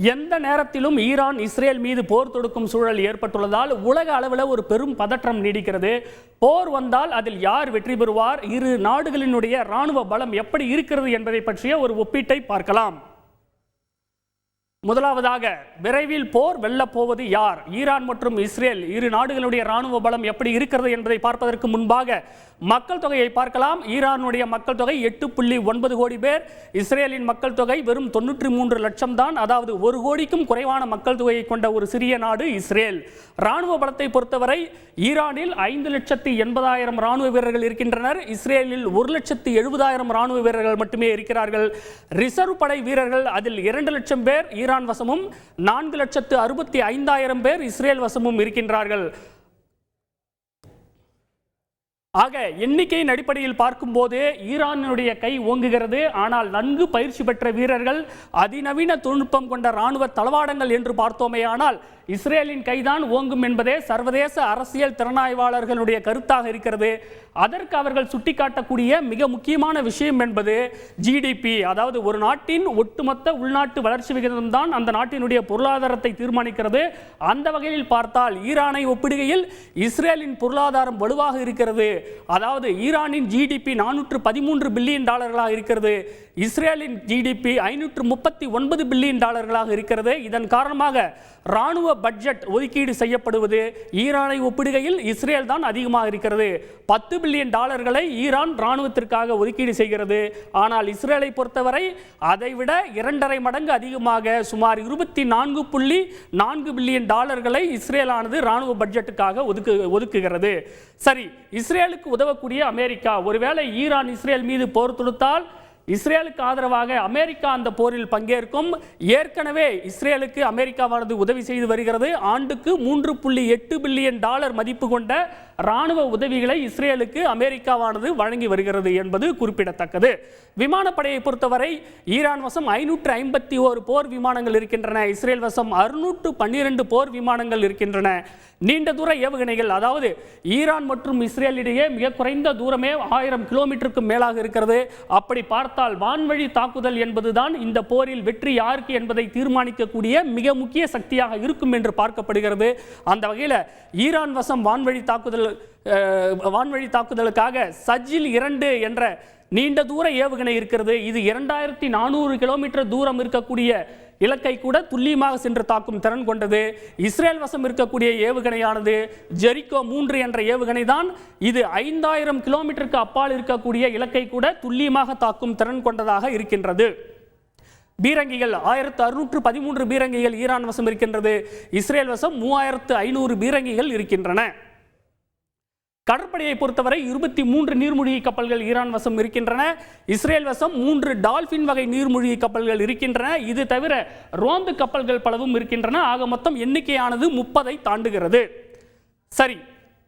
எந்த நேரத்திலும் Iran Israel மீது போர் தொடுக்கும் சூழல் ஏற்பட்டுள்ளதால் உலக அளவில் ஒரு பெரும் பதற்றம் நீடிக்கிறது. போர் வந்தால் அதில் யார் வெற்றி பெறுவார், இரு நாடுகளினுடைய இராணுவ பலம் எப்படி இருக்கிறது என்பதை பற்றிய ஒரு ஒப்பீட்டை பார்க்கலாம். முதலாவதாக, விரைவில் போர் வெல்லப் போவது யார்? ஈரான் மற்றும் இஸ்ரேல் இரு நாடுகளுடைய இராணுவ பலம் எப்படி இருக்கிறது என்பதை பார்ப்பதற்கு முன்பாக மக்கள் தொகையை பார்க்கலாம். ஈரானுடைய மக்கள் தொகை 8.9 கோடி பேர், இஸ்ரேலின் மக்கள் தொகை வெறும் 93 லட்சம் தான். அதாவது 1 கோடிக்கும் குறைவான மக்கள் தொகையை கொண்ட ஒரு சிறிய நாடு இஸ்ரேல். இராணுவ பலத்தை பொறுத்தவரை ஈரானில் 5,80,000 இராணுவ வீரர்கள் இருக்கின்றனர். இஸ்ரேலில் 1,70,000 இராணுவ வீரர்கள் மட்டுமே இருக்கிறார்கள். ரிசர்வ் படை வீரர்கள் அதில் 2 லட்சம் பேர் ஈரான் வசமும் 4,65,000 பேர் இஸ்ரேல் வசமும் இருக்கின்றார்கள். ஆக எண்ணிக்கையின் அடிப்படையில் பார்க்கும்போது ஈரானுடைய கை ஓங்குகிறது. ஆனால் நன்கு பயிற்சி பெற்ற வீரர்கள், அதிநவீன தொழில்நுட்பம் கொண்ட இராணுவ தளவாடங்கள் என்று பார்த்தோமே ஆனால் இஸ்ரேலின் கைதான் ஓங்கும் என்பதே சர்வதேச அரசியல் திறனாய்வாளர்களுடைய கருத்தாக இருக்கிறது. அதற்கு அவர்கள் சுட்டிக்காட்டக்கூடிய மிக முக்கியமான விஷயம் என்பது ஜிடிபி, அதாவது ஒரு நாட்டின் ஒட்டுமொத்த உள்நாட்டு வளர்ச்சி விகிதம் தான் அந்த நாட்டினுடைய பொருளாதாரத்தை தீர்மானிக்கிறது. அந்த வகையில் பார்த்தால் ஈரானை ஒப்பிடுகையில் இஸ்ரேலின் பொருளாதாரம் வலுவாக இருக்கிறது. அதாவது ஈரானின் ஜிடிபி 413 பில்லியன் டாலர்களாக இருக்கிறது, இஸ்ரேலின் ஜிடிபி 539 பில்லியன் டாலர்களாக இருக்கிறது. இதன் காரணமாக இராணுவ பட்ஜெட் ஒதுக்கீடு செய்யப்படுவது ஈரானை ஒப்பிடுகையில் இஸ்ரேல் தான் அதிகமாக இருக்கிறது. 10 பில்லியன் டாலர்களை ஈரான் இராணுவத்திற்காக ஒதுக்கீடு செய்கிறது. ஆனால் இஸ்ரேலை பொறுத்தவரை அதைவிட 2.5 மடங்கு அதிகமாக சுமார் 24.4 பில்லியன் டாலர்களை இஸ்ரேலானது இராணுவ பட்ஜெட்டுக்காக ஒதுக்குகிறது. சரி, இஸ்ரேலுக்கு உதவக்கூடிய அமெரிக்கா ஒருவேளை ஈரான் இஸ்ரேல் மீது போர் தொடுத்தால் இஸ்ரேலுக்கு ஆதரவாக அமெரிக்கா அந்த போரில் பங்கேற்கும். ஏற்கனவே இஸ்ரேலுக்கு அமெரிக்காவானது உதவி செய்து வருகிறது. ஆண்டுக்கு 3.8 பில்லியன் டாலர் மதிப்பு கொண்ட இராணுவ உதவிகளை இஸ்ரேலுக்கு அமெரிக்காவானது வழங்கி வருகிறது என்பது குறிப்பிடத்தக்கது. விமானப்படையை பொறுத்தவரை ஈரான் வசம் 551 போர் விமானங்கள் இருக்கின்றன, இஸ்ரேல் வசம் 612 போர் விமானங்கள் இருக்கின்றன. நீண்ட தூர ஏவுகணைகள், அதாவது ஈரான் மற்றும் இஸ்ரேல் இடையே மிக குறைந்த தூரமே 1000 கிலோமீட்டருக்கு மேலாக இருக்கிறது. அப்படி பார்த்தால் வான்வழி தாக்குதல் என்பதுதான் இந்த போரில் வெற்றி யாருக்கு என்பதை தீர்மானிக்கக்கூடிய மிக முக்கிய சக்தியாக இருக்கும் என்று பார்க்கப்படுகிறது. அந்த வகையில் ஈரான் வசம் வான்வழி தாக்குதலுக்காக சஜில் 2 என்ற நீண்ட தூர ஏவுகணை இருக்கிறது. இது 2400 கிலோமீட்டர் தூரம் இருக்கக்கூடிய இலக்கை கூட துல்லியமாக சென்று தாக்கும் திறன் கொண்டது. இஸ்ரேல் வசம் இருக்கக்கூடிய ஏவுகணையானது ஜெரிகோ 3 என்ற ஏவுகணை தான். இது 5000 கிலோமீட்டருக்கு அப்பால் இருக்கக்கூடிய இலக்கை கூட துல்லியமாக தாக்கும் திறன் கொண்டதாக இருக்கின்றது. பீரங்கிகள் 1613 பீரங்கிகள் ஈரான் வசம் இருக்கின்றது. இஸ்ரேல் வசம் 3500 பீரங்கிகள் இருக்கின்றன. கடற்படையை பொறுத்தவரை 23 நீர்மூழ்கி கப்பல்கள் ஈரான் வசம் இருக்கின்றன. இஸ்ரேல் வசம் 3 டால்பின் வகை நீர்மூழ்கி கப்பல்கள் இருக்கின்றன. இது தவிர ரோந்து கப்பல்கள் பலவும் இருக்கின்றன. ஆக மொத்தம் எண்ணிக்கையானது 30ஐ தாண்டுகிறது. சரி,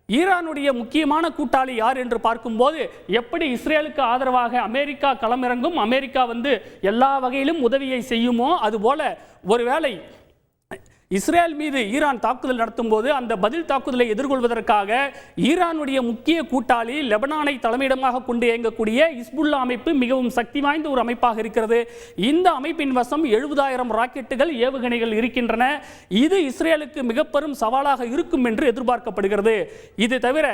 ஈரானுடைய முக்கியமான கூட்டாளி யார் என்று பார்க்கும்போது எப்படி இஸ்ரேலுக்கு ஆதரவாக அமெரிக்கா களமிறங்கும், அமெரிக்கா எல்லா வகையிலும் உதவியை செய்யுமோ, அதுபோல ஒருவேளை இஸ்ரேல் மீது ஈரான் தாக்குதல் நடத்தும் போது அந்த பதில் தாக்குதலை எதிர்கொள்வதற்காக ஈரானுடைய முக்கிய கூட்டாளி லெபனானை தலைமையிடமாக கொண்டு இயங்கக்கூடிய ஹிஸ்புல்லா அமைப்பு மிகவும் சக்தி வாய்ந்த ஒரு அமைப்பாக இருக்கிறது. இந்த அமைப்பின் வசம் 70,000 ராக்கெட்டுகள், ஏவுகணைகள் இருக்கின்றன. இது இஸ்ரேலுக்கு மிக பெரும் சவாலாக இருக்கும் என்று எதிர்பார்க்கப்படுகிறது. இது தவிர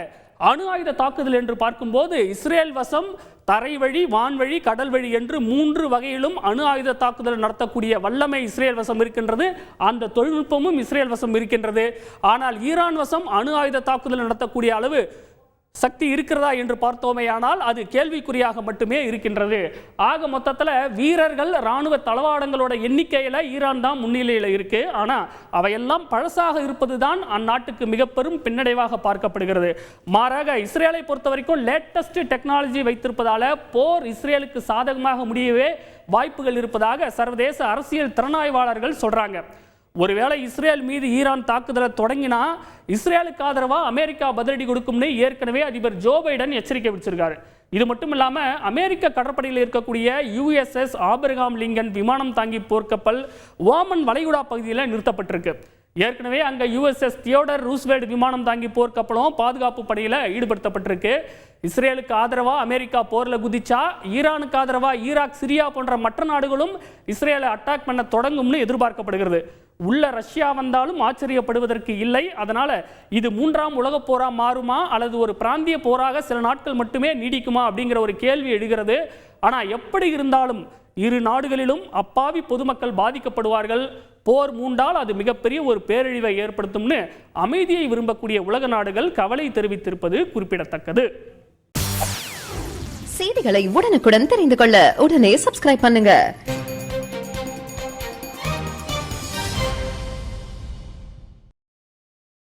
அணு ஆயுத தாக்குதல் என்று பார்க்கும்போது இஸ்ரேல் வசம் தரை வழி, வான்வழி, கடல் வழி என்று 3 வகையிலும் அணு ஆயுத தாக்குதல் நடத்தக்கூடிய வல்லமை இஸ்ரேல் வசம் இருக்கின்றது. அந்த தொழில்நுட்பமும் இஸ்ரேல் வசம் இருக்கின்றது. ஆனால் ஈரான் வசம் அணு ஆயுத தாக்குதல் நடத்தக்கூடிய அளவு சக்தி இருக்கிறதா என்று பார்த்தோமேயானால் அது கேள்விக்குறியாக மட்டுமே இருக்கின்றது. ஆக மொத்தத்தில் வீரர்கள், இராணுவ தளவாடங்களோட எண்ணிக்கையில் ஈரான் தான் முன்னிலையில் இருக்கு. ஆனால் அவையெல்லாம் பழசாக இருப்பது தான் அந்நாட்டுக்கு மிக பெரும் பின்னடைவாக பார்க்கப்படுகிறது. மாறாக இஸ்ரேலை பொறுத்த வரைக்கும் லேட்டஸ்ட் டெக்னாலஜி வைத்திருப்பதால போர் இஸ்ரேலுக்கு சாதகமாக முடியவே வாய்ப்புகள் இருப்பதாக சர்வதேச அரசியல் திறனாய்வாளர்கள் சொல்றாங்க. ஒருவேளை இஸ்ரேல் மீது ஈரான் தாக்குதலை தொடங்கினா இஸ்ரேலுக்கு ஆதரவாக அமெரிக்கா பதிலடி கொடுக்கும்னு ஏற்கனவே அதிபர் ஜோ பைடன் எச்சரிக்கை விடுச்சிருக்காரு. இது மட்டும் இல்லாமல் அமெரிக்க கடற்படையில் இருக்கக்கூடிய USS ஆபிரகாம் லிங்கன் விமானம் தாங்கி போர்க்கப்பல் ஓமன் வளைகுடா பகுதியில் நிறுத்தப்பட்டிருக்கு. ஏற்கனவே அங்கே USS தியோடர் ரூஸ்வெல்ட் விமானம் தாங்கி போர்க்கப்பலும் பாதுகாப்பு படையில் ஈடுபடுத்தப்பட்டிருக்கு. இஸ்ரேலுக்கு ஆதரவா அமெரிக்கா போர்ல குதிச்சா ஈரானுக்கு ஆதரவா ஈராக், சிரியா போன்ற மற்ற நாடுகளும் இஸ்ரேலை அட்டாக் பண்ண தொடங்கும்னு எதிர்பார்க்கப்படுகிறது. உள்ள ரஷ்யா வந்தாலும் ஆச்சரியப்படுவதற்கு இல்லை. அதனால இது 3ஆம் உலக போரா மாறுமா அல்லது ஒரு பிராந்திய போராக சில நாட்கள் மட்டுமே நீடிக்குமா அப்படிங்கிற ஒரு கேள்வி எழுகிறது. ஆனா எப்படி இருந்தாலும் இரு நாடுகளிலும் அப்பாவி பொதுமக்கள் பாதிக்கப்படுவார்கள். போர் மூண்டால் அது மிகப்பெரிய ஒரு பேரழிவை ஏற்படுத்தும்னு அமைதியை விரும்பக்கூடிய உலக நாடுகள் கவலை தெரிவித்திருப்பது குறிப்பிடத்தக்கது. செய்திகளை உடனுக்குடன் தெரிந்து கொள்ள உடனே சப்ஸ்கிரைப் பண்ணுங்க.